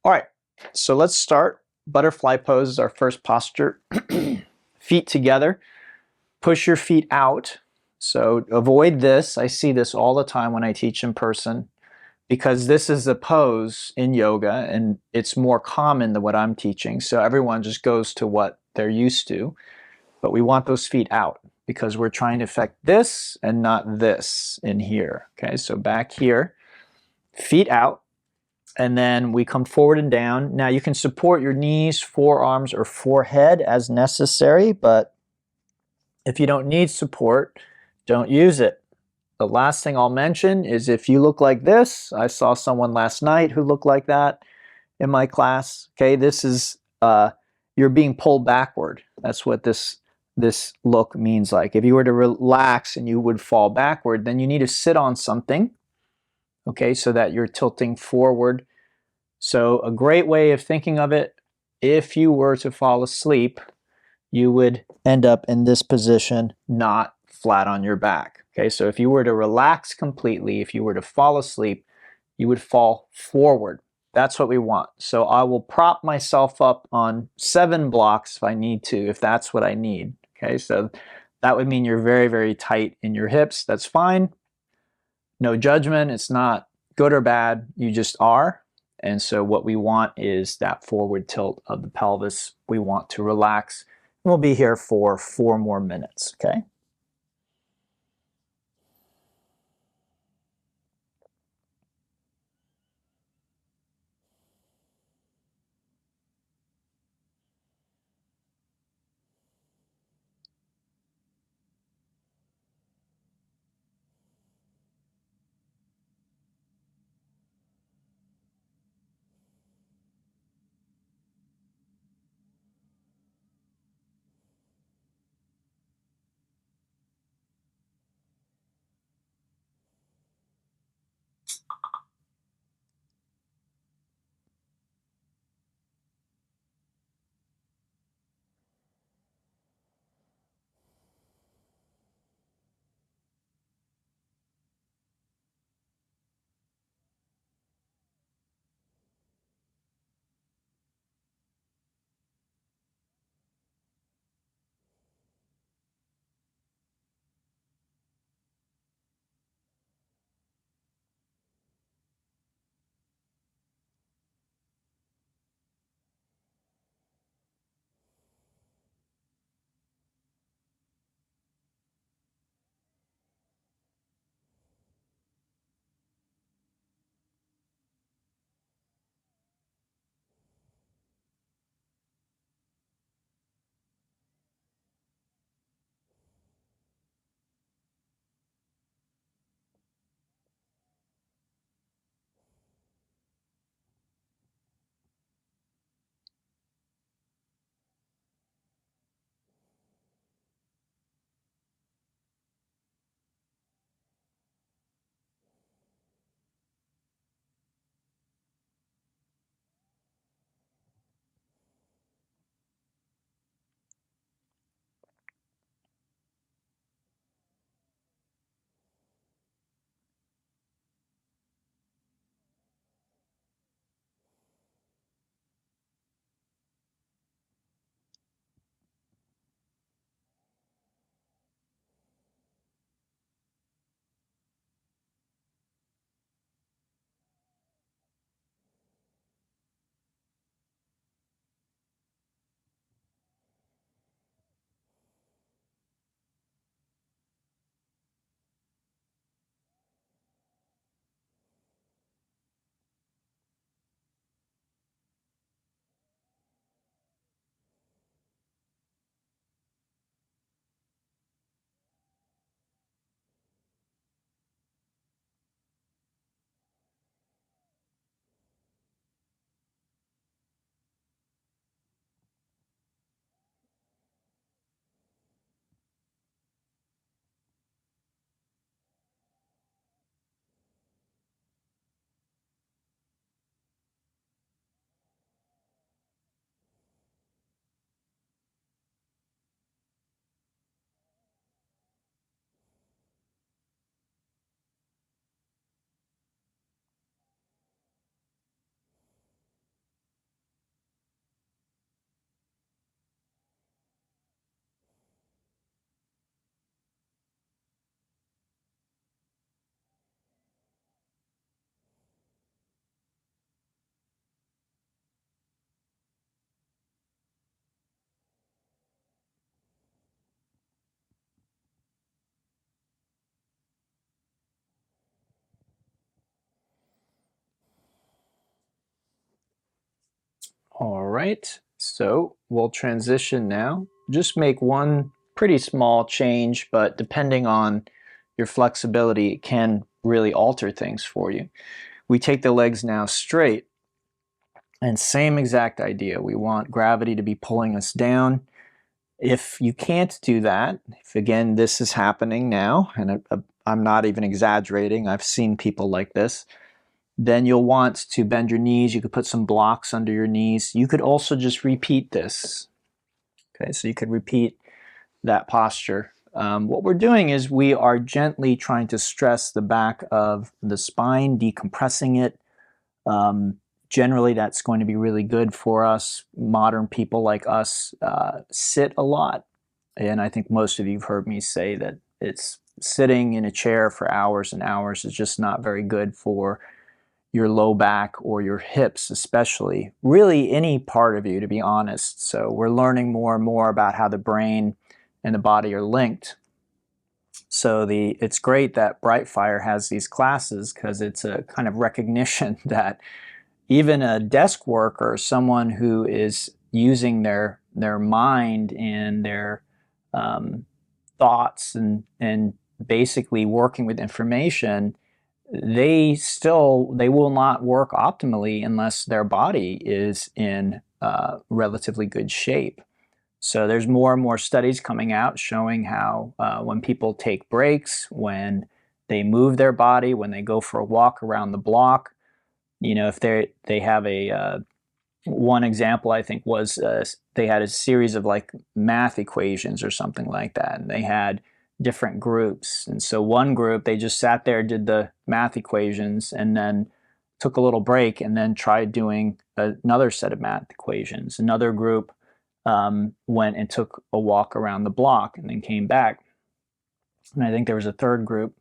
All right, so let's start. Butterfly pose is our first posture. Feet together. Push your feet out. So avoid this. I see this all the time when I teach in person because this is a pose in yoga and it's more common than what I'm teaching. So everyone just goes to what they're used to. But we want those feet out because we're trying to affect this and not this in here. Okay, so back here, feet out. And then we come forward and down. Now you can support your knees, forearms, or forehead as necessary, but if you don't need support, don't use it. The last thing I'll mention is if you look like this, I saw someone last night who looked like that in my class. Okay, this is you're being pulled backward. That's what this look means like. If you were to relax and you would fall backward, then you need to sit on something, okay, so that you're tilting forward. So a great way of thinking of it, if you were to fall asleep, you would end up in this position, not flat on your back. Okay, so if you were to relax completely, if you were to fall asleep, you would fall forward. That's what we want. So I will prop myself up on 7 blocks if I need to, if that's what I need. Okay, so that would mean you're very, very tight in your hips. That's fine. No judgment. It's not good or bad. You just are. And so what we want is that forward tilt of the pelvis. We want to relax. We'll be here for 4 more minutes, okay? All right, so we'll transition now. Just make one pretty small change, but depending on your flexibility, it can really alter things for you. We take the legs now straight, and same exact idea. We want gravity to be pulling us down. If you can't do that, if again this is happening now, and I'm not even exaggerating, I've seen people like this, then you'll want to bend your knees. You could put some blocks under your knees. You could also just repeat this. Okay, so you could repeat that posture. What we're doing is we are gently trying to stress the back of the spine, decompressing it. Generally, that's going to be really good for us. Modern people like us sit a lot. And I think most of you have heard me say that it's sitting in a chair for hours and hours is just not very good for your low back or your hips, especially, really any part of you, to be honest. So we're learning more and more about how the brain and the body are linked. So it's great that Brightfire has these classes because it's a kind of recognition that even a desk worker, someone who is using their mind and their thoughts and basically working with information, they will not work optimally unless their body is in relatively good shape. So there's more and more studies coming out showing how when people take breaks, when they move their body, when they go for a walk around the block, you know, if they have a one example I think was they had a series of like math equations or something like that, and they had different groups. And so one group, they just sat there, did the math equations, and then took a little break and then tried doing another set of math equations. Another group went and took a walk around the block and then came back. And I think there was a third group.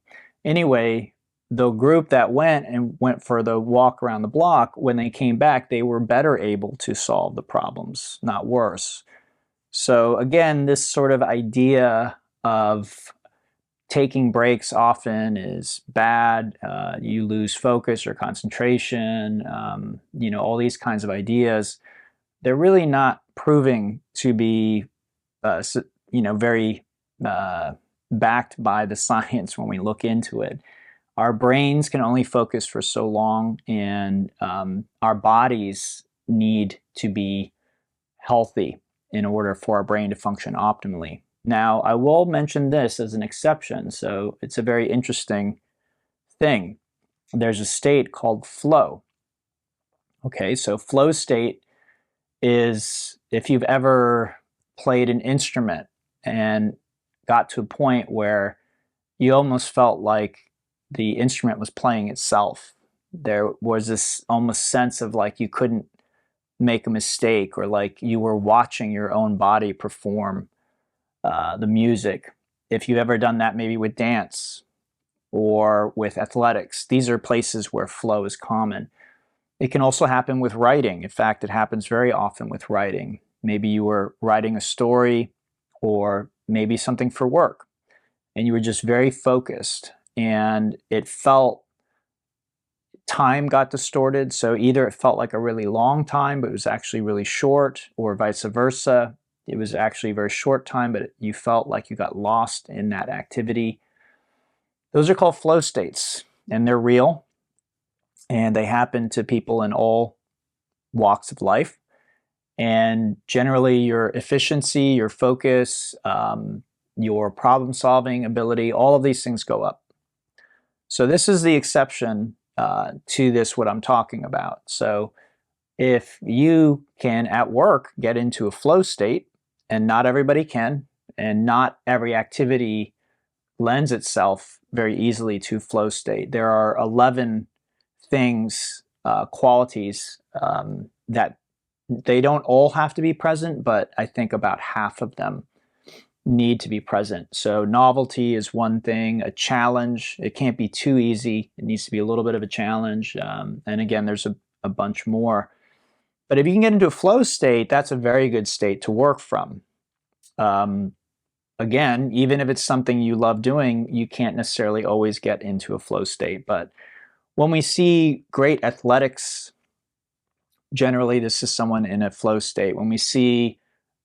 Anyway, the group that went for the walk around the block, when they came back, they were better able to solve the problems, not worse. So again, this sort of idea of taking breaks often is bad. You lose focus or concentration, you know, all these kinds of ideas. They're really not proving to be, you know, very backed by the science when we look into it. Our brains can only focus for so long, and our bodies need to be healthy in order for our brain to function optimally. Now, I will mention this as an exception, so it's a very interesting thing. There's a state called flow. Okay, so flow state is if you've ever played an instrument and got to a point where you almost felt like the instrument was playing itself. There was this almost sense of like you couldn't make a mistake, or like you were watching your own body perform the music. If you've ever done that maybe with dance or with athletics, these are places where flow is common. It can also happen with writing. In fact, it happens very often with writing. Maybe you were writing a story or maybe something for work, and you were just very focused, and it felt time got distorted. So either it felt like a really long time, but it was actually really short, or vice versa. It was actually a very short time, but you felt like you got lost in that activity. Those are called flow states, and they're real, and they happen to people in all walks of life. And generally, your efficiency, your focus, your problem-solving ability, all of these things go up. So this is the exception to this, what I'm talking about. So if you can, at work, get into a flow state, and not everybody can, and not every activity lends itself very easily to flow state. There are 11 things, qualities that they don't all have to be present, but I think about half of them need to be present. So novelty is one thing, a challenge. It can't be too easy. It needs to be a little bit of a challenge. And again, there's a bunch more. But if you can get into a flow state, that's a very good state to work from. Again, even if it's something you love doing, you can't necessarily always get into a flow state. But when we see great athletics generally this is someone in a flow state. When we see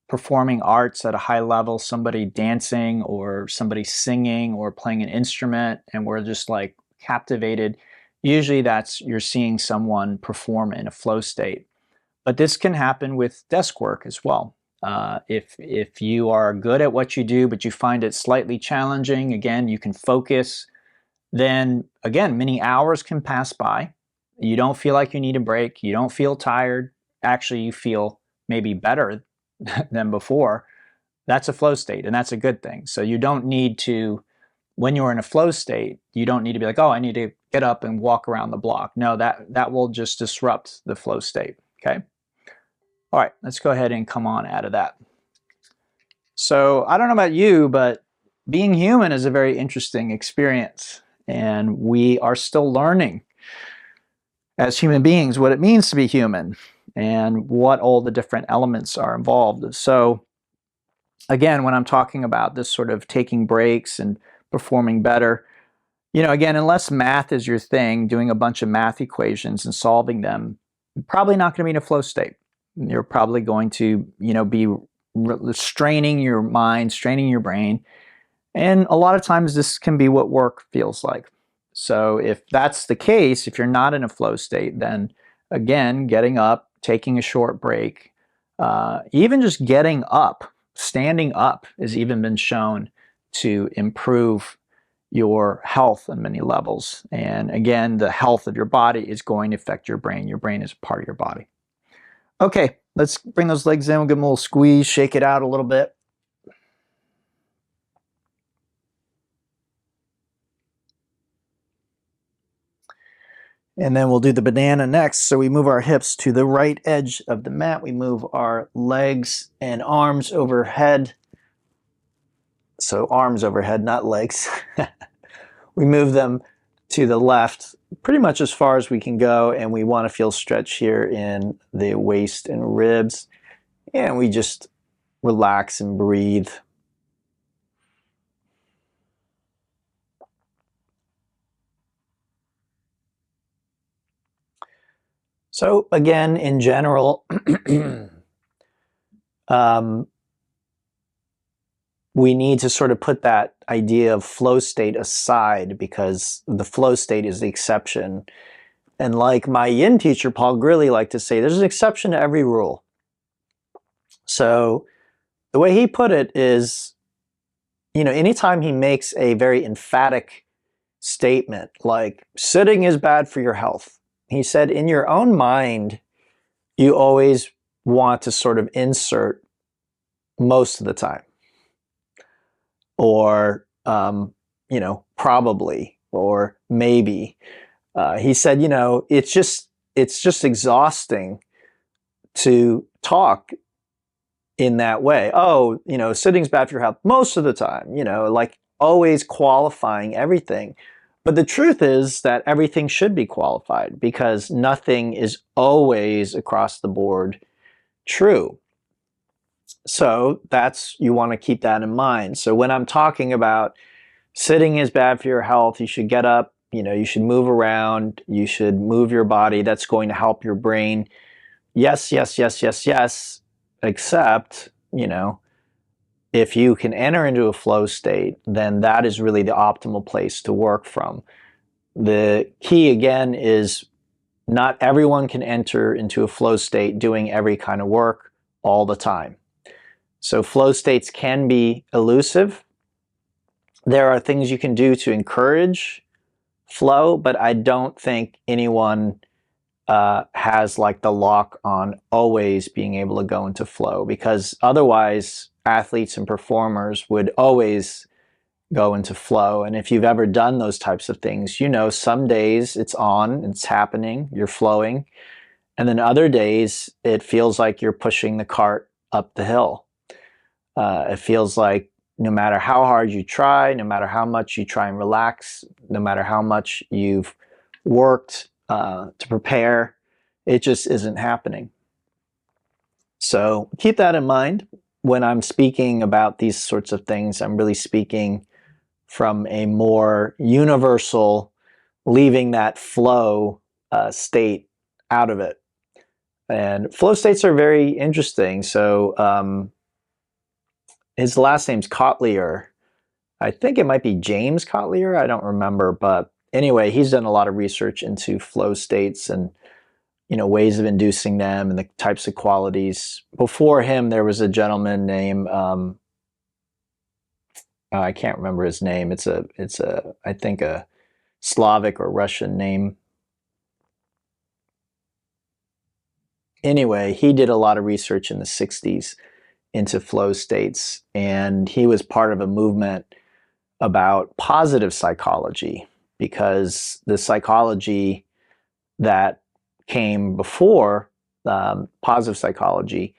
performing arts at a high level, somebody dancing or somebody singing or playing an instrument, and we're just like captivated, usually that's you're seeing someone perform in a flow state. But this can happen with desk work as well. If you are good at what you do, but you find it slightly challenging, again, you can focus, then again, many hours can pass by. You don't feel like you need a break. You don't feel tired. Actually, you feel maybe better than before. That's a flow state, and that's a good thing. So you don't need to, when you're in a flow state, you don't need to be like, oh, I need to get up and walk around the block. No, that will just disrupt the flow state, okay? All right, let's go ahead and come on out of that. So I don't know about you, but being human is a very interesting experience, and we are still learning as human beings what it means to be human and what all the different elements are involved. So again, when I'm talking about this sort of taking breaks and performing better, again, unless math is your thing, doing a bunch of math equations and solving them, you're probably not going to be in a flow state. You're probably going to, be straining your mind, straining your brain. And a lot of times this can be what work feels like. So if that's the case, if you're not in a flow state, then again, getting up, taking a short break, even just getting up, standing up has even been shown to improve your health on many levels. And again, the health of your body is going to affect your brain. Your brain is part of your body. Okay, let's bring those legs in. We'll give them a little squeeze, shake it out a little bit. And then we'll do the banana next. So we move our hips to the right edge of the mat. We move our legs and arms overhead. So arms overhead, not legs. We move them to the left, pretty much as far as we can go, and we want to feel stretch here in the waist and ribs. And we just relax and breathe. So again, in general, we need to sort of put that idea of flow state aside, because the flow state is the exception. And like my yin teacher, Paul Grilly, liked to say, there's an exception to every rule. So the way he put it is, anytime he makes a very emphatic statement, like sitting is bad for your health, he said, in your own mind, you always want to sort of insert most of the time, or probably, or maybe. He said, it's just exhausting to talk in that way. Oh, sitting's bad for your health most of the time, like always qualifying everything. But the truth is that everything should be qualified, because nothing is always across the board true. So you want to keep that in mind. So when I'm talking about sitting is bad for your health, you should get up, you should move around, you should move your body. That's going to help your brain. Yes, yes, yes, yes, yes. Except, if you can enter into a flow state, then that is really the optimal place to work from. The key, again, is not everyone can enter into a flow state doing every kind of work all the time. So flow states can be elusive. There are things you can do to encourage flow, but I don't think anyone has like the lock on always being able to go into flow, because otherwise athletes and performers would always go into flow. And if you've ever done those types of things, some days it's on, it's happening, you're flowing, and then other days it feels like you're pushing the cart up the hill. It feels like no matter how hard you try, no matter how much you try and relax, no matter how much you've worked to prepare, it just isn't happening. So keep that in mind. When I'm speaking about these sorts of things, I'm really speaking from a more universal, leaving that flow state out of it. And flow states are very interesting. So his last name's Kotlier. I think it might be James Kotlier. I don't remember, but anyway, he's done a lot of research into flow states and ways of inducing them and the types of qualities. Before him, there was a gentleman named I can't remember his name. It's a I think a Slavic or Russian name. Anyway, he did a lot of research in the 60s into flow states, and he was part of a movement about positive psychology, because the psychology that came before positive psychology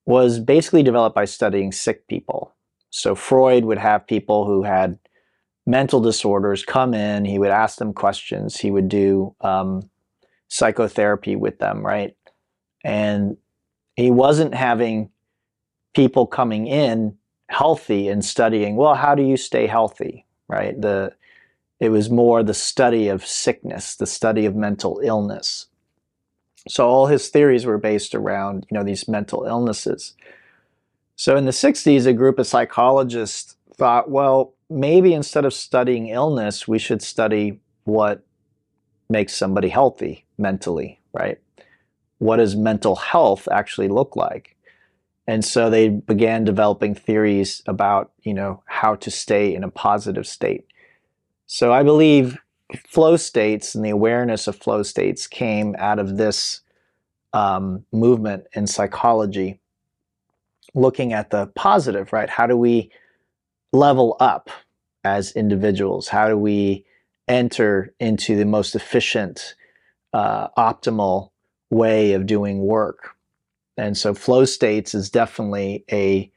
was basically developed by studying sick people. So Freud would have people who had mental disorders come in, he would ask them questions, he would do psychotherapy with them, right? And he wasn't having people coming in healthy and studying, well, how do you stay healthy, right? It was more the study of sickness, the study of mental illness. So all his theories were based around, these mental illnesses. So in the 60s, a group of psychologists thought, well, maybe instead of studying illness, we should study what makes somebody healthy mentally, right? What does mental health actually look like? And so they began developing theories about, how to stay in a positive state. So I believe flow states and the awareness of flow states came out of this movement in psychology, looking at the positive, right? How do we level up as individuals? How do we enter into the most efficient, optimal way of doing work? And so flow states is definitely a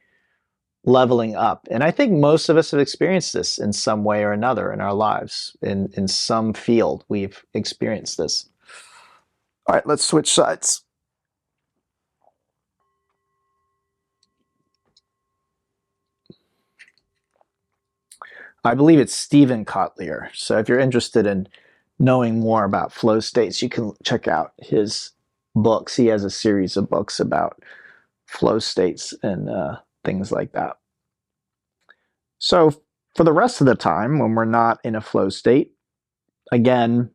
leveling up. And I think most of us have experienced this in some way or another in our lives. In some field, we've experienced this. All right, let's switch sides. I believe it's Stephen Kotlier. So if you're interested in knowing more about flow states, you can check out his books. He has a series of books about flow states and things like that. So for the rest of the time, when we're not in a flow state, again,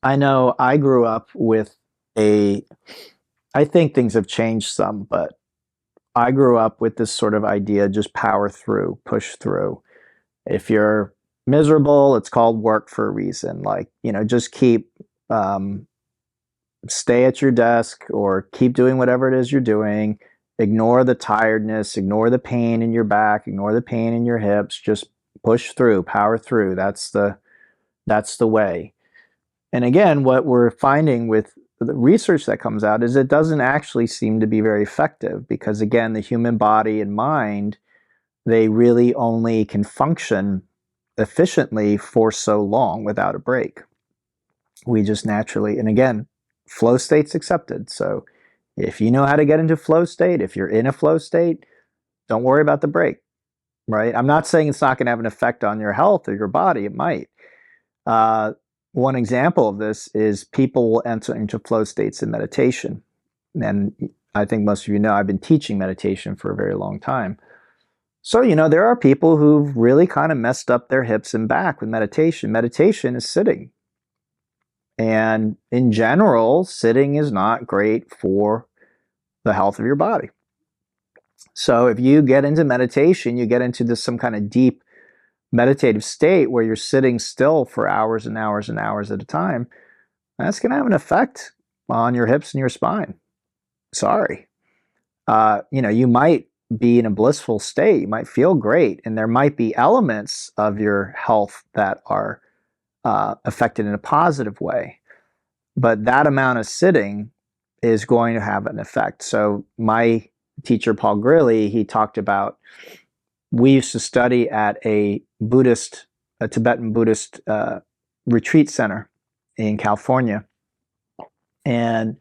I know I grew up with I think things have changed some, but I grew up with this sort of idea, just power through, push through. If you're miserable, it's called work for a reason. Like, just stay at your desk or keep doing whatever it is you're doing. Ignore the tiredness, ignore the pain in your back, ignore the pain in your hips. Just push through, power through. That's the way. And again, what we're finding with the research that comes out is it doesn't actually seem to be very effective, because again, the human body and mind, they really only can function efficiently for so long without a break. We just naturally, and again, flow state's accepted. So if you know how to get into flow state, if you're in a flow state, don't worry about the break, right? I'm not saying it's not going to have an effect on your health or your body. It might. One example of this is people will enter into flow states in meditation. And I think most of you know I've been teaching meditation for a very long time. So, there are people who've really kind of messed up their hips and back with meditation. Meditation is sitting. And in general, sitting is not great for the health of your body. So if you get into meditation, you get into some kind of deep meditative state where you're sitting still for hours and hours and hours at a time, that's going to have an effect on your hips and your spine. Sorry. You might be in a blissful state. You might feel great. And there might be elements of your health that are affected in a positive way. But that amount of sitting is going to have an effect. So my teacher, Paul Grilly, he talked about, we used to study at a Tibetan Buddhist retreat center in California. And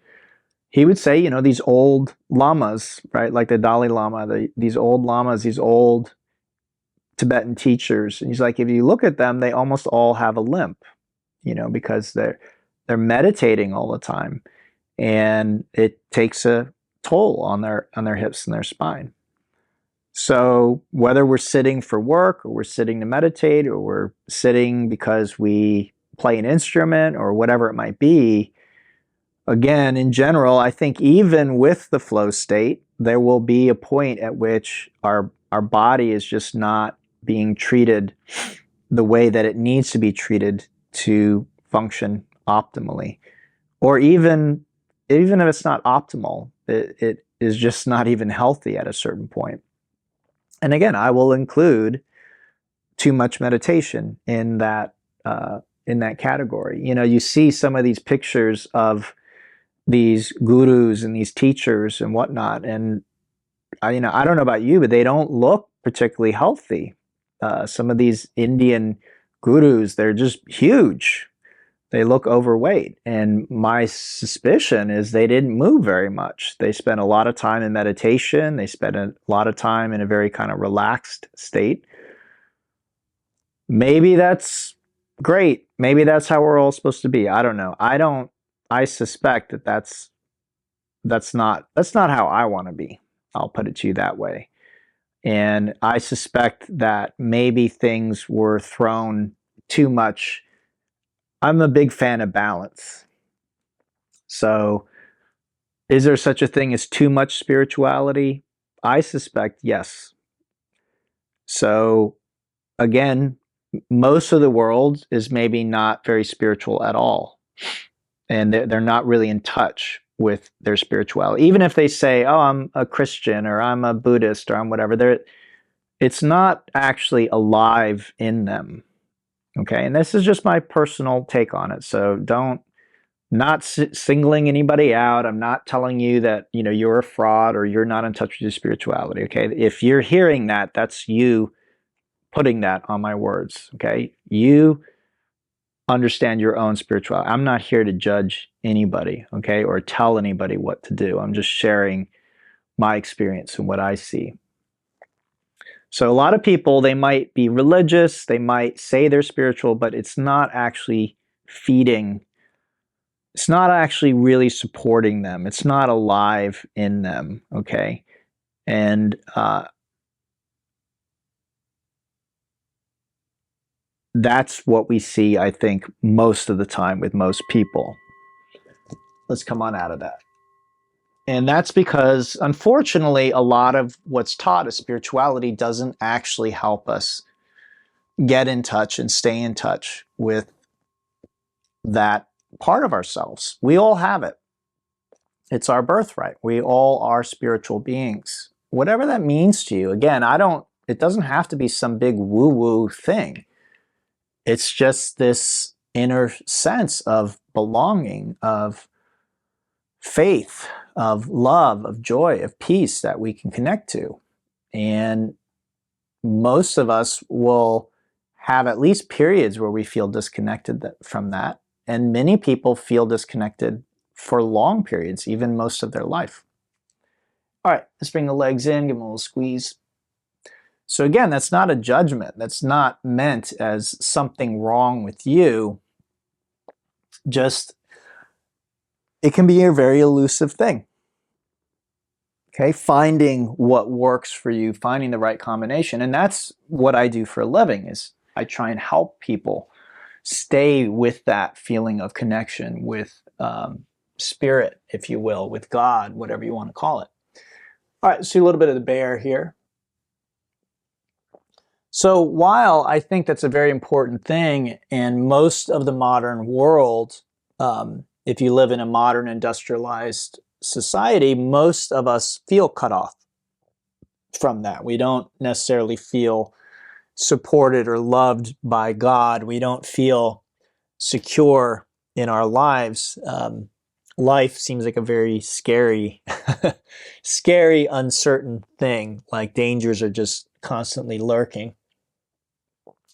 he would say, these old lamas, right, like the Dalai Lama, these old lamas, these old Tibetan teachers. And he's like, if you look at them, they almost all have a limp, because they're meditating all the time. and it takes a toll on their hips and their spine. So whether we're sitting for work, or we're sitting to meditate, or we're sitting because we play an instrument, or whatever it might be, again, in general, I think even with the flow state, there will be a point at which our body is just not being treated the way that it needs to be treated to function optimally. Or even if it's not optimal, it is just not even healthy at a certain point. And again, I will include too much meditation in that category. You know, you see some of these pictures of these gurus and these teachers and whatnot, and I don't know about you, but they don't look particularly healthy. Some of these Indian gurus, they're just huge. They look overweight, and my suspicion is they didn't move very much. They spent a lot of time in meditation. They spent a lot of time in a very kind of relaxed state. Maybe that's great. Maybe that's how we're all supposed to be. I don't know. I suspect that that's not how I want to be. I'll put it to you that way. And I suspect that maybe things were thrown too much. I'm a big fan of balance. So, is there such a thing as too much spirituality? I suspect yes. So, again, most of the world is maybe not very spiritual at all. And they're not really in touch with their spirituality. Even if they say, oh, I'm a Christian, or I'm a Buddhist, or I'm whatever, it's not actually alive in them. Okay, and this is just my personal take on it. So not singling anybody out. I'm not telling you that, you're a fraud or you're not in touch with your spirituality. Okay, if you're hearing that, that's you putting that on my words. Okay, you understand your own spirituality. I'm not here to judge anybody, okay, or tell anybody what to do. I'm just sharing my experience and what I see. So a lot of people, they might be religious, they might say they're spiritual, but it's not actually feeding, it's not actually really supporting them. It's not alive in them, okay? And that's what we see, I think, most of the time with most people. Let's come on out of that. And that's because, unfortunately, a lot of what's taught as spirituality doesn't actually help us get in touch and stay in touch with that part of ourselves. We all have it. It's our birthright. We all are spiritual beings. Whatever that means to you. Again, it doesn't have to be some big woo-woo thing. It's just this inner sense of belonging, of faith, of love, of joy, of peace that we can connect to. And most of us will have at least periods where we feel disconnected from that. And many people feel disconnected for long periods, even most of their life. All right, let's bring the legs in, give them a little squeeze. So again, that's not a judgment. That's not meant as something wrong with you. Just, it can be a very elusive thing. Okay, finding what works for you, finding the right combination. And that's what I do for a living, is I try and help people stay with that feeling of connection with spirit, if you will, with God, whatever you want to call it. All right, let's do a little bit of the bear here. So while I think that's a very important thing, and most of the modern world, if you live in a modern industrialized society, most of us feel cut off from that. We don't necessarily feel supported or loved by God. We don't feel secure in our lives. Life seems like a very scary, scary, uncertain thing. Like dangers are just constantly lurking.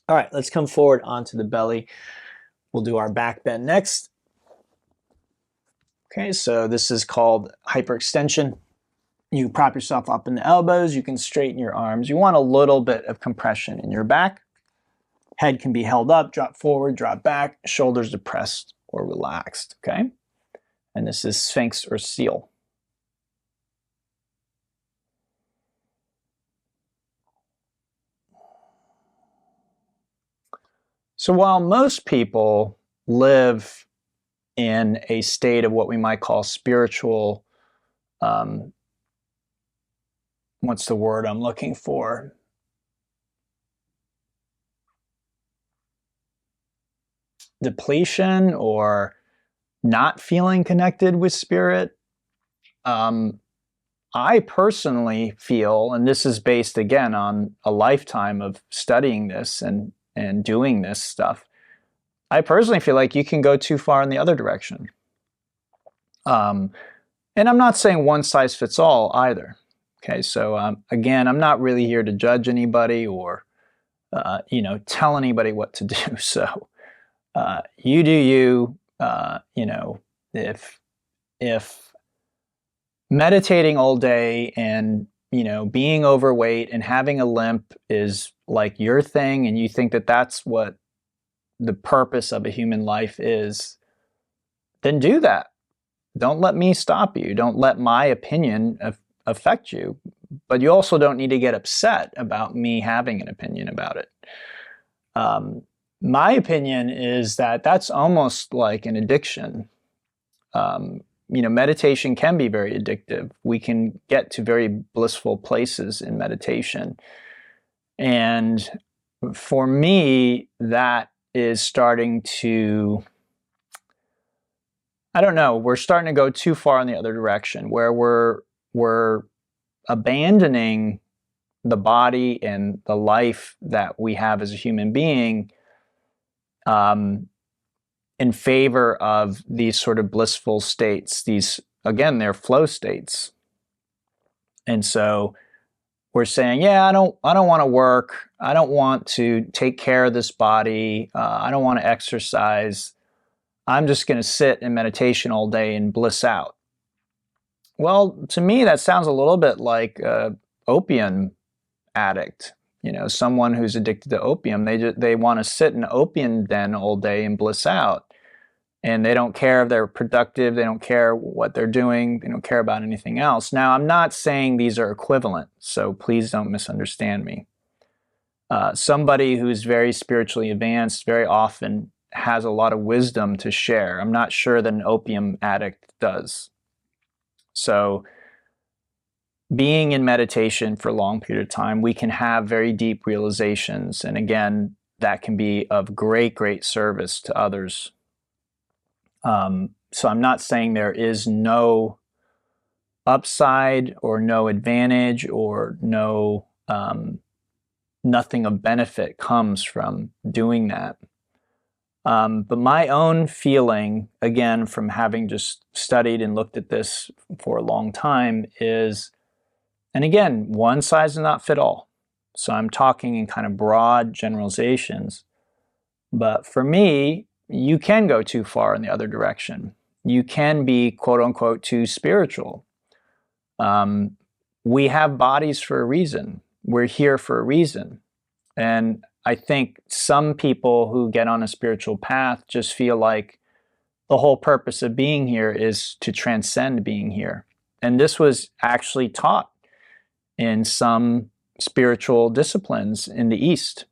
All right, let's come forward onto the belly. We'll do our back bend next. Okay, so this is called hyperextension. You prop yourself up in the elbows. You can straighten your arms. You want a little bit of compression in your back. Head can be held up, drop forward, drop back. Shoulders depressed or relaxed, okay? and this is Sphinx or seal. So while most people live in a state of what we might call spiritual, what's the word I'm looking for? Depletion or not feeling connected with spirit. I personally feel, and this is based again on a lifetime of studying this and doing this stuff, I personally feel like you can go too far in the other direction. And I'm not saying one size fits all either. Okay, so again, I'm not really here to judge anybody or tell anybody what to do. So you do you. If meditating all day and being overweight and having a limp is like your thing, and you think that that's what the purpose of a human life is, then do that. Don't let me stop you. Don't let my opinion affect you. But you also don't need to get upset about me having an opinion about it. My opinion is that that's almost like an addiction. Meditation can be very addictive. We can get to very blissful places in meditation. And for me, that is starting to, I don't know, we're starting to go too far in the other direction where we're abandoning the body and the life that we have as a human being in favor of these sort of blissful states. These, again, they're flow states. And so we're saying, yeah, I don't want to work. I don't want to take care of this body. I don't want to exercise. I'm just going to sit in meditation all day and bliss out. Well, to me, that sounds a little bit like an opium addict. Someone who's addicted to opium, they want to sit in an opium den all day and bliss out. And they don't care if they're productive. They don't care what they're doing. They don't care about anything else. Now, I'm not saying these are equivalent, so please don't misunderstand me. Somebody who's very spiritually advanced very often has a lot of wisdom to share. I'm not sure that an opium addict does. So being in meditation for a long period of time, we can have very deep realizations. And again, that can be of great, great service to others. So I'm not saying there is no upside or no advantage or nothing of benefit comes from doing that. But my own feeling, again, from having just studied and looked at this for a long time is, and again, one size does not fit all. So I'm talking in kind of broad generalizations. But for me, you can go too far in the other direction. You can be, quote unquote, too spiritual. We have bodies for a reason. We're here for a reason. And I think some people who get on a spiritual path just feel like the whole purpose of being here is to transcend being here. And this was actually taught in some spiritual disciplines in the East.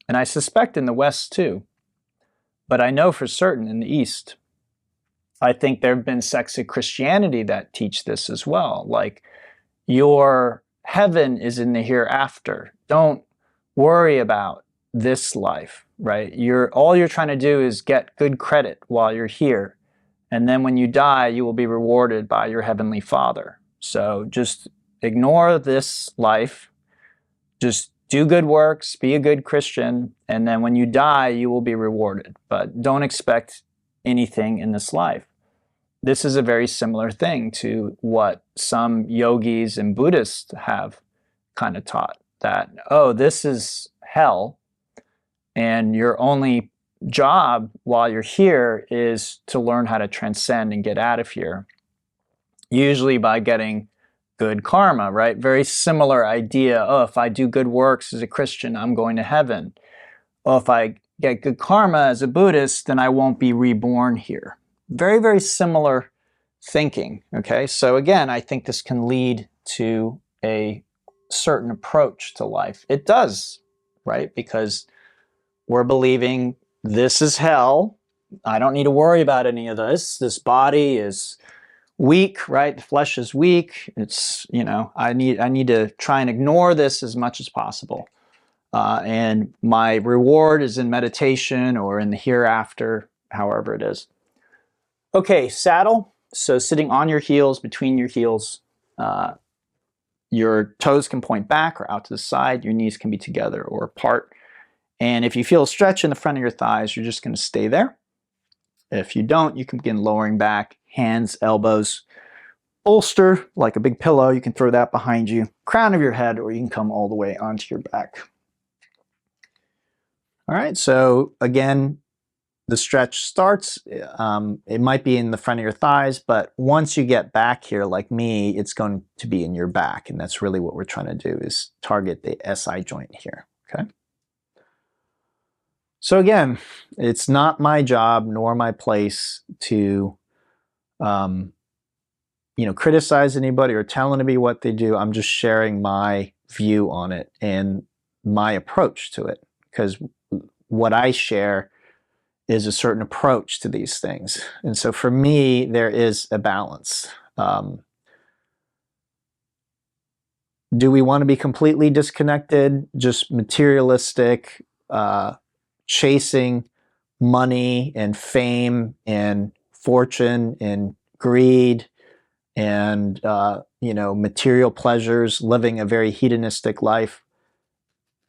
And I suspect in the West too. But I know for certain in the East. I think there have been sects of Christianity that teach this as well. Like, your heaven is in the hereafter. Don't worry about this life, right? All you're trying to do is get good credit while you're here. And then when you die, you will be rewarded by your heavenly Father. So just ignore this life. Just do good works, be a good Christian, and then when you die, you will be rewarded. But don't expect anything in this life. This is a very similar thing to what some yogis and Buddhists have kind of taught, that, oh, this is hell, and your only job while you're here is to learn how to transcend and get out of here, usually by getting good karma, right? Very similar idea. Oh, if I do good works as a Christian, I'm going to heaven. Oh, if I get good karma as a Buddhist, then I won't be reborn here. Very, very similar thinking. Okay, so again, I think this can lead to a certain approach to life. It does, right? Because we're believing this is hell. I don't need to worry about any of this. This body is weak, right? The flesh is weak. It's, you know, I need to try and ignore this as much as possible. And my reward is in meditation or in the hereafter, however it is. Okay, saddle. So sitting on your heels, between your heels, your toes can point back or out to the side. Your knees can be together or apart. And if you feel a stretch in the front of your thighs, you're just going to stay there. If you don't, you can begin lowering back, hands, elbows, bolster like a big pillow. You can throw that behind you, crown of your head, or you can come all the way onto your back. All right, so again, the stretch starts. It might be in the front of your thighs, but once you get back here, like me, it's going to be in your back, and that's really what we're trying to do, is target the SI joint here, okay? So again, it's not my job nor my place to criticize anybody or tell anybody what they do. I'm just sharing my view on it and my approach to it, because what I share is a certain approach to these things. And so for me, there is a balance. Do we want to be completely disconnected, just materialistic, chasing money and fame and fortune and greed and material pleasures, living a very hedonistic life?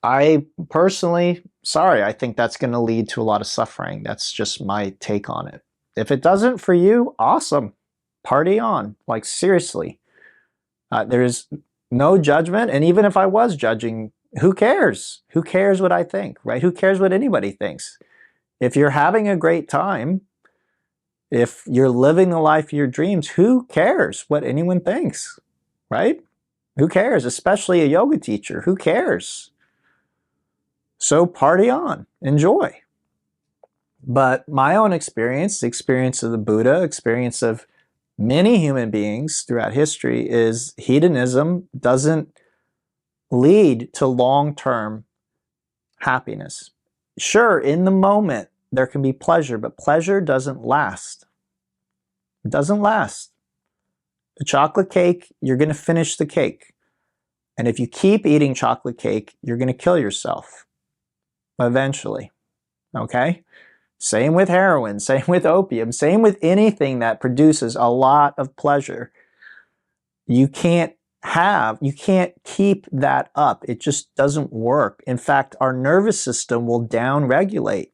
I personally, I think that's going to lead to a lot of suffering. That's just my take on it. If it doesn't for you, awesome. Party on. Like, seriously. There's no judgment. And even if I was judging, who cares? Who cares what I think, right? Who cares what anybody thinks? If you're having a great time, if you're living the life of your dreams, who cares what anyone thinks, right? Who cares? Especially a yoga teacher. Who cares? So party on, enjoy. But my own experience, the experience of the Buddha, experience of many human beings throughout history, is hedonism doesn't lead to long-term happiness. Sure, in the moment, there can be pleasure, but pleasure doesn't last. It doesn't last. The chocolate cake, you're going to finish the cake. And if you keep eating chocolate cake, you're going to kill yourself. Eventually, okay? Same with heroin, same with opium, same with anything that produces a lot of pleasure. You can't keep that up. It just doesn't work. In fact, our nervous system will downregulate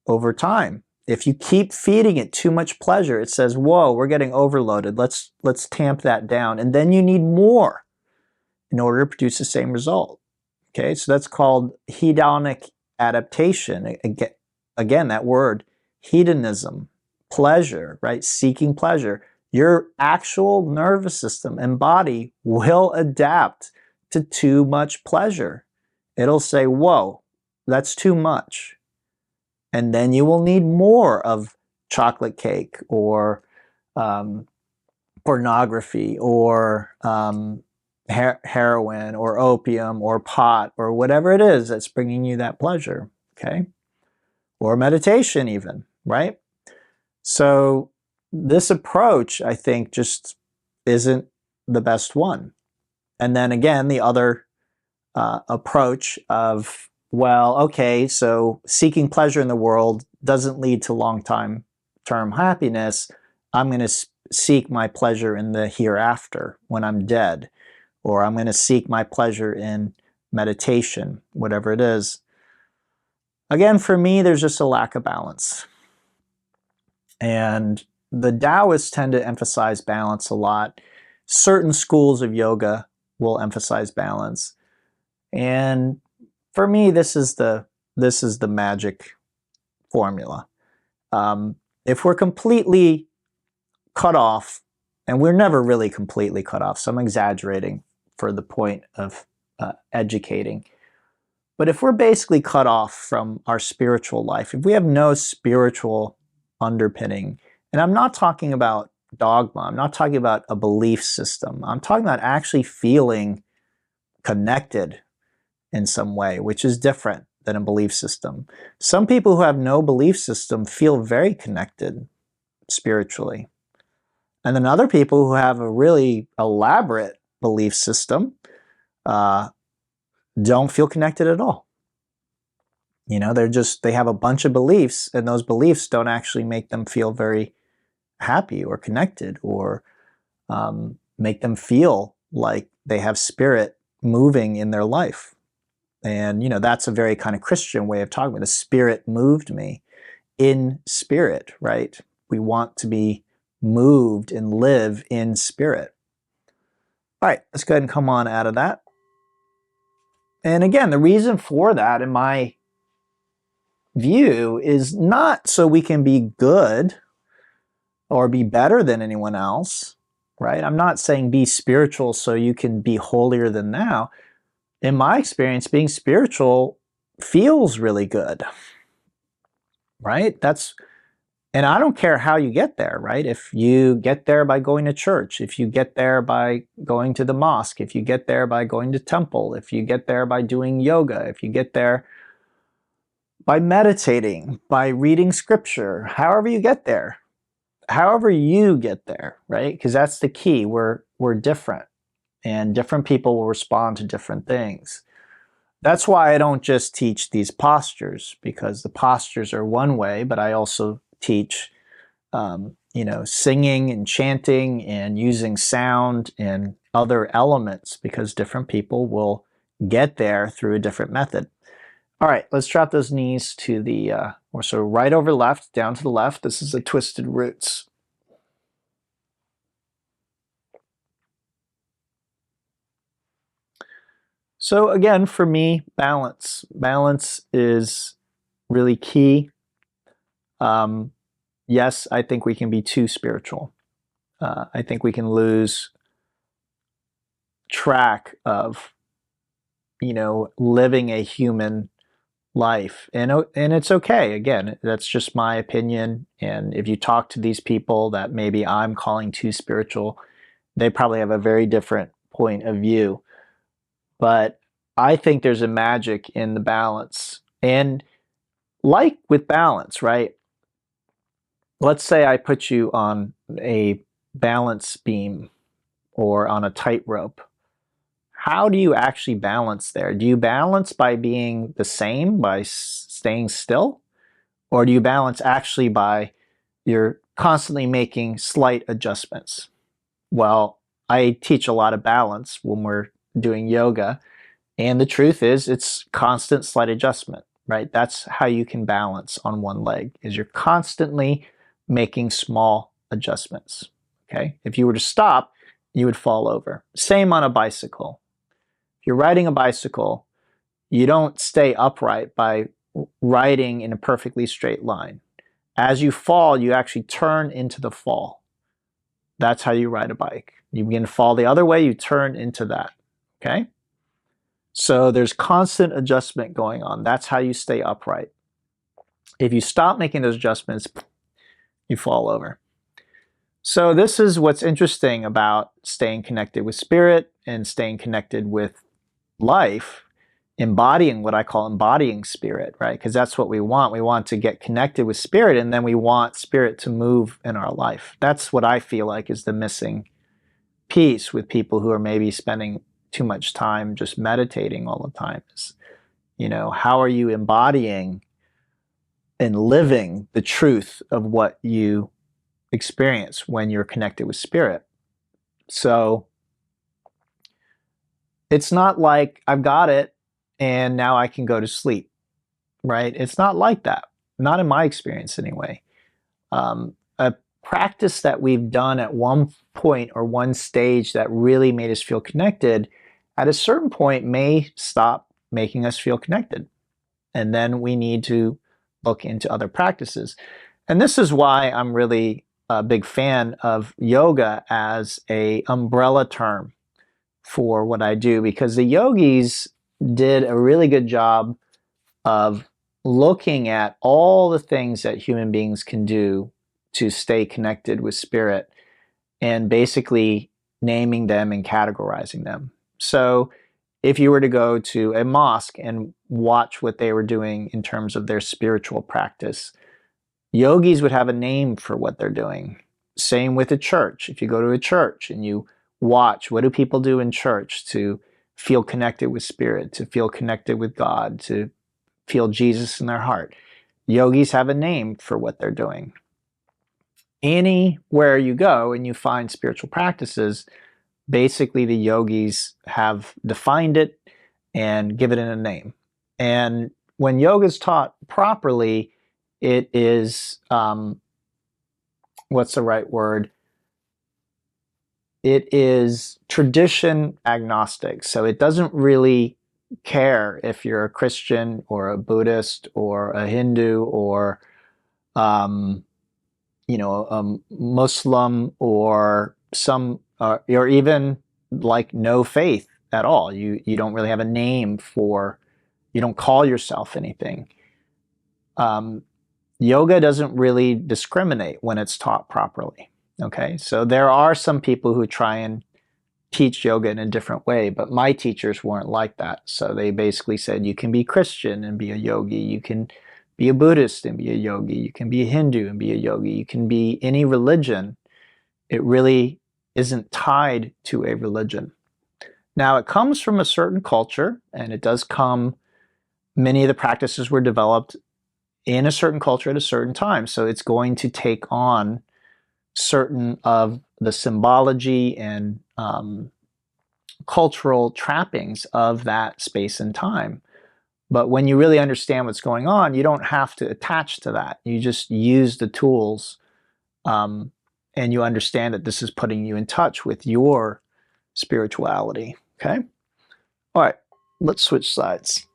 over time. If you keep feeding it too much pleasure, it says, whoa, we're getting overloaded. Let's tamp that down. And then you need more in order to produce the same result. Okay, so that's called hedonic adaptation. Again, that word, hedonism, pleasure, right? Seeking pleasure. Your actual nervous system and body will adapt to too much pleasure. It'll say, whoa, that's too much. And then you will need more of chocolate cake or pornography or heroin or opium or pot or whatever it is that's bringing you that pleasure, okay? Or meditation even, right? So this approach, I think, just isn't the best one. And then again, the other approach of, well, okay, so seeking pleasure in the world doesn't lead to long-term happiness. I'm going to seek my pleasure in the hereafter when I'm dead. Or I'm going to seek my pleasure in meditation, whatever it is. Again, for me, there's just a lack of balance. And the Taoists tend to emphasize balance a lot. Certain schools of yoga will emphasize balance. And for me, this is the magic formula. If we're completely cut off, and we're never really completely cut off, so I'm exaggerating for the point of educating. But if we're basically cut off from our spiritual life, if we have no spiritual underpinning, and I'm not talking about dogma. I'm not talking about a belief system. I'm talking about actually feeling connected in some way, which is different than a belief system. Some people who have no belief system feel very connected spiritually. And then other people who have a really elaborate belief system don't feel connected at all. You know, they have a bunch of beliefs, and those beliefs don't actually make them feel very happy or connected, or make them feel like they have spirit moving in their life. And, you know, that's a very kind of Christian way of talking about it. The Spirit moved me in spirit, right? We want to be moved and live in spirit. All right, let's go ahead and come on out of that. And again, the reason for that, in my view, is not so we can be good or be better than anyone else, right? I'm not saying be spiritual so you can be holier than thou. In my experience, being spiritual feels really good, right? And I don't care how you get there, right? If you get there by going to church, if you get there by going to the mosque, if you get there by going to temple, if you get there by doing yoga, if you get there by meditating, by reading scripture, however you get there, right? Because that's the key. We're different, and different people will respond to different things. That's why I don't just teach these postures, because the postures are one way, but I also teach, singing and chanting and using sound and other elements, because different people will get there through a different method. All right, let's drop those knees to the, so right over left, down to the left. This is the twisted roots. So again, for me, balance. Balance is really key. Yes, I think we can be too spiritual. I think we can lose track of, living a human life. And it's okay. Again, that's just my opinion. And if you talk to these people that maybe I'm calling too spiritual, they probably have a very different point of view. But I think there's a magic in the balance. And like with balance, right? Let's say I put you on a balance beam or on a tightrope. How do you actually balance there? Do you balance by being the same, by staying still? Or do you balance actually by you're constantly making slight adjustments? Well, I teach a lot of balance when we're doing yoga. And the truth is, it's constant slight adjustment, right? That's how you can balance on one leg, is you're constantly making small adjustments, okay? If you were to stop, you would fall over. Same on a bicycle. If you're riding a bicycle, you don't stay upright by riding in a perfectly straight line. As you fall, you actually turn into the fall. That's how you ride a bike. You begin to fall the other way, you turn into that, okay? So there's constant adjustment going on. That's how you stay upright. If you stop making those adjustments, you fall over. So this is what's interesting about staying connected with spirit and staying connected with life, embodying what I call embodying spirit, right? Because that's what we want. We want to get connected with spirit, and then we want spirit to move in our life. That's what I feel like is the missing piece with people who are maybe spending too much time just meditating all the time. Is, how are you embodying and living the truth of what you experience when you're connected with spirit? So it's not like I've got it and now I can go to sleep, right? It's not like that. Not in my experience anyway. A practice that we've done at one point or one stage that really made us feel connected, at a certain point may stop making us feel connected. And then we need to look into other practices. And this is why I'm really a big fan of yoga as an umbrella term for what I do, because the yogis did a really good job of looking at all the things that human beings can do to stay connected with spirit. and basically naming them and categorizing them. So if you were to go to a mosque and watch what they were doing in terms of their spiritual practice, yogis would have a name for what they're doing. Same with a church. If you go to a church and you watch, what do people do in church to feel connected with spirit, to feel connected with God, to feel Jesus in their heart? Yogis have a name for what they're doing. Anywhere you go and you find spiritual practices, basically the yogis have defined it and given it a name. And when yoga is taught properly, it is, what's the right word? It is tradition agnostic. So it doesn't really care if you're a Christian or a Buddhist or a Hindu or a Muslim or or even like no faith at all. You don't really have a name for, you don't call yourself anything. Yoga doesn't really discriminate when it's taught properly. Okay, so there are some people who try and teach yoga in a different way, but my teachers weren't like that. So they basically said you can be Christian and be a yogi, you can be a Buddhist and be a yogi, you can be a Hindu and be a yogi, you can be any religion. It really isn't tied to a religion. Now, it comes from a certain culture, and it does come, many of the practices were developed in a certain culture at a certain time. So it's going to take on certain of the symbology and cultural trappings of that space and time. But when you really understand what's going on, you don't have to attach to that. You just use the tools, and you understand that this is putting you in touch with your spirituality. Okay? All right, let's switch sides.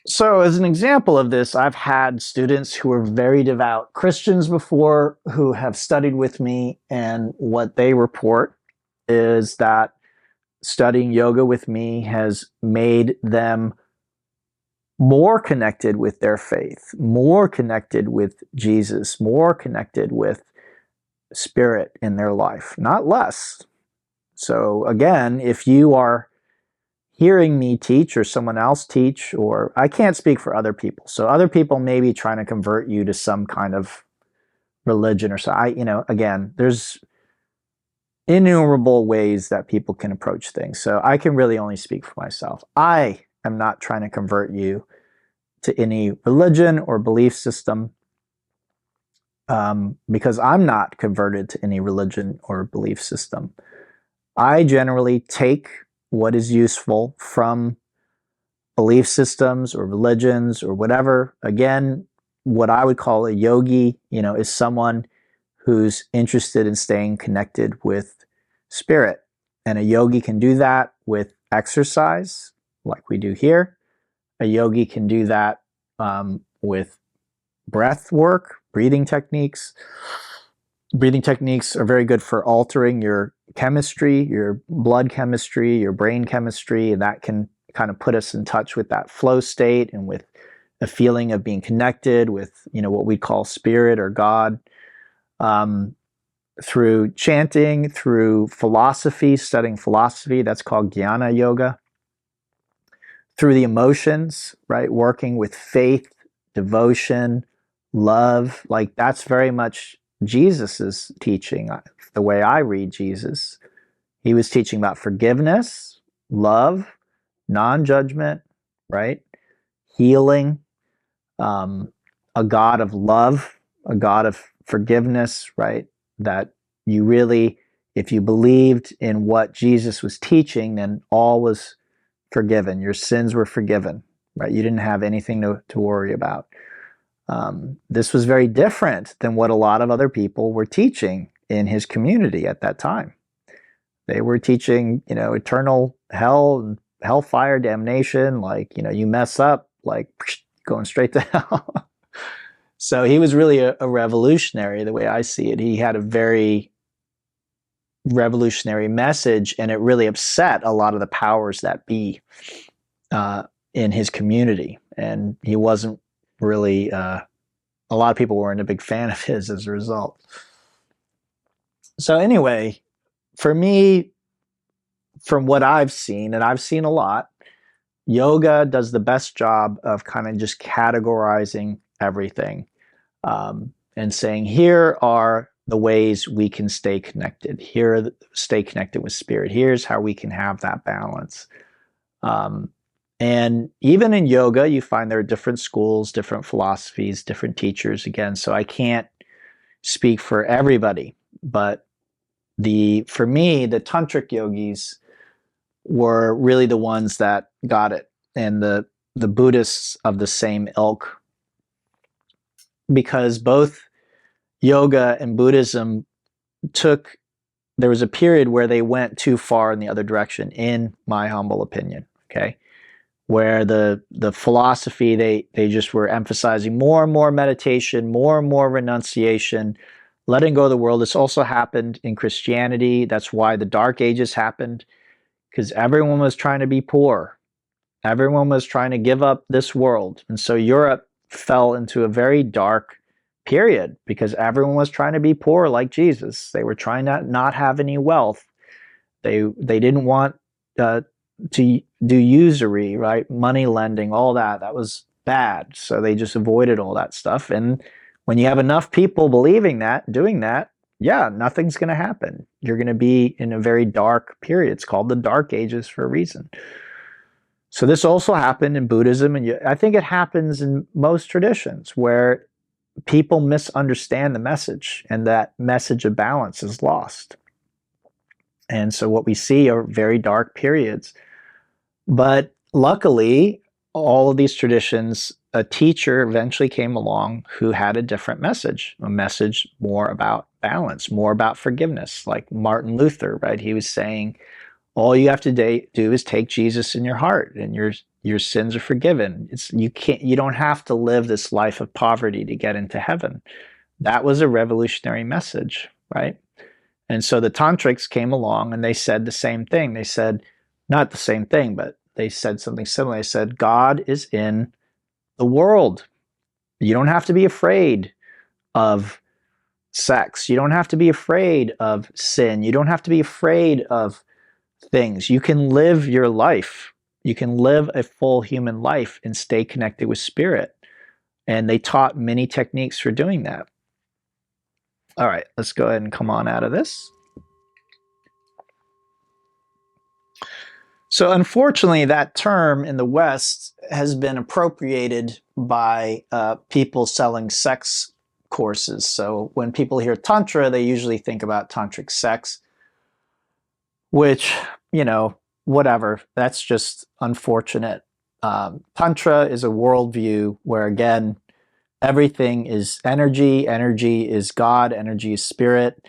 So as an example of this, I've had students who are very devout Christians before who have studied with me, and what they report is that studying yoga with me has made them more connected with their faith, more connected with Jesus, more connected with spirit in their life, not less. So again, if you are hearing me teach or someone else teach, or I can't speak for other people. So other people may be trying to convert you to some kind of religion or so. Again, there's innumerable ways that people can approach things. So I can really only speak for myself. I am not trying to convert you to any religion or belief system, because I'm not converted to any religion or belief system. I generally take what is useful from belief systems or religions or whatever. Again, what I would call a yogi, is someone who's interested in staying connected with spirit. And a yogi can do that with exercise, like we do here. A yogi can do that with breath work, breathing techniques. Breathing techniques are very good for altering your chemistry, your blood chemistry, your brain chemistry, and that can kind of put us in touch with that flow state and with a feeling of being connected with, what we call spirit or God. Through chanting, through philosophy, studying philosophy, that's called jnana yoga. Through the emotions, right? Working with faith, devotion, love, like that's very much Jesus's teaching. The way I read Jesus, he was teaching about forgiveness, love, non-judgment, right? Healing, a God of love, a God of forgiveness, right? That you really, if you believed in what Jesus was teaching, then all was forgiven. Your sins were forgiven, right? You didn't have anything to worry about. This was very different than what a lot of other people were teaching in his community at that time. They were teaching, eternal hell and hellfire damnation, like, you mess up, like going straight to hell. So he was really a revolutionary, the way I see it. He had a very revolutionary message, and it really upset a lot of the powers that be in his community. And he wasn't really, a lot of people weren't a big fan of his as a result. So anyway, for me, from what I've seen, and I've seen a lot, yoga does the best job of kind of just categorizing everything, and saying, here are the ways we can stay connected. Here, stay connected with spirit. Here's how we can have that balance. And even in yoga, you find there are different schools, different philosophies, different teachers. Again, so I can't speak for everybody, but for me, the tantric yogis were really the ones that got it, and the Buddhists of the same ilk, because both yoga and Buddhism there was a period where they went too far in the other direction, in my humble opinion, okay? Where the philosophy, they just were emphasizing more and more meditation, more and more renunciation, letting go of the world. This also happened in Christianity. That's why the Dark Ages happened, because everyone was trying to be poor. Everyone was trying to give up this world. And so Europe fell into a very dark period because everyone was trying to be poor like Jesus. They were trying to not have any wealth. They didn't want to do usury, right? Money lending, all that. That was bad. So they just avoided all that stuff. And when you have enough people believing that, doing that, yeah, nothing's going to happen. You're going to be in a very dark period. It's called the Dark Ages for a reason. So this also happened in Buddhism, and I think it happens in most traditions where people misunderstand the message, and that message of balance is lost. And so what we see are very dark periods. But luckily, all of these traditions, a teacher eventually came along who had a different message, a message more about balance, more about forgiveness, like Martin Luther, right? He was saying, all you have to do is take Jesus in your heart, and your sins are forgiven. You don't have to live this life of poverty to get into heaven. That was a revolutionary message, right? And so the tantrics came along and they said the same thing. They said, not the same thing, but they said something similar. They said, God is in the world. You don't have to be afraid of sex. You don't have to be afraid of sin. You don't have to be afraid of things. You can live your life. You can live a full human life and stay connected with spirit. And they taught many techniques for doing that. All right, let's go ahead and come on out of this. So unfortunately, that term in the West has been appropriated by people selling sex courses. So when people hear Tantra, they usually think about tantric sex, which, whatever, that's just unfortunate. Tantra is a worldview where, again, everything is energy. Energy is God. Energy is spirit.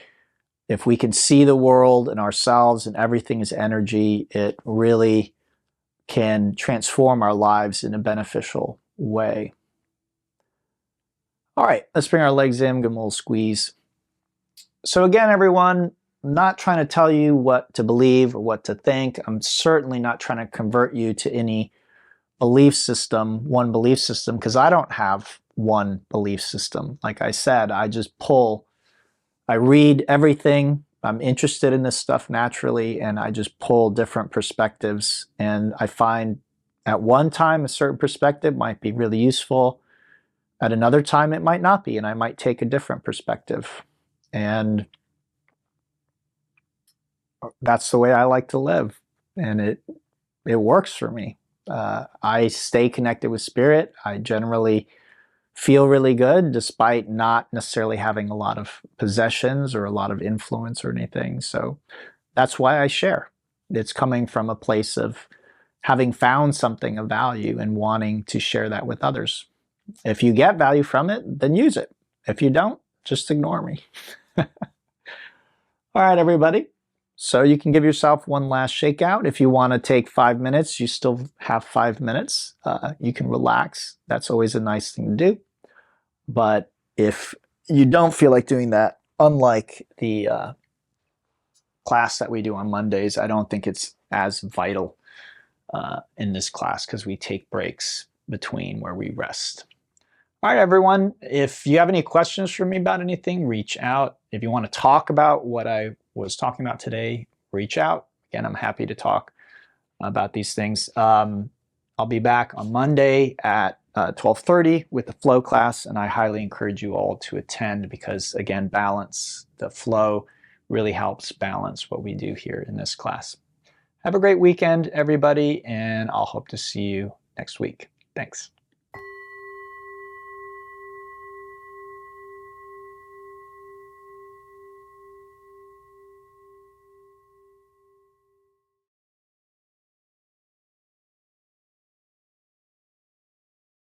If we can see the world and ourselves and everything is energy, it really can transform our lives in a beneficial way. All right, let's bring our legs in, give them a little squeeze. So again, everyone, I'm not trying to tell you what to believe or what to think. I'm certainly not trying to convert you to any belief system, one belief system, because I don't have one belief system. Like I said, I read everything. I'm interested in this stuff naturally, and I just pull different perspectives. And I find at one time a certain perspective might be really useful. At another time it might not be, and I might take a different perspective. And that's the way I like to live. And it works for me. I stay connected with spirit. I generally feel really good despite not necessarily having a lot of possessions or a lot of influence or anything. So that's why I share. It's coming from a place of having found something of value and wanting to share that with others. If you get value from it, then use it. If you don't, just ignore me. All right, everybody. So you can give yourself one last shakeout. If you want to take 5 minutes, you still have 5 minutes. You can relax. That's always a nice thing to do. But if you don't feel like doing that, unlike the class that we do on Mondays, I don't think it's as vital in this class because we take breaks between where we rest. All right, everyone, if you have any questions for me about anything, reach out. If you want to talk about what I was talking about today, reach out. Again, I'm happy to talk about these things. I'll be back on Monday at 12:30 with the flow class, and I highly encourage you all to attend because, again, balance, the flow really helps balance what we do here in this class. Have a great weekend, everybody, and I'll hope to see you next week. Thanks.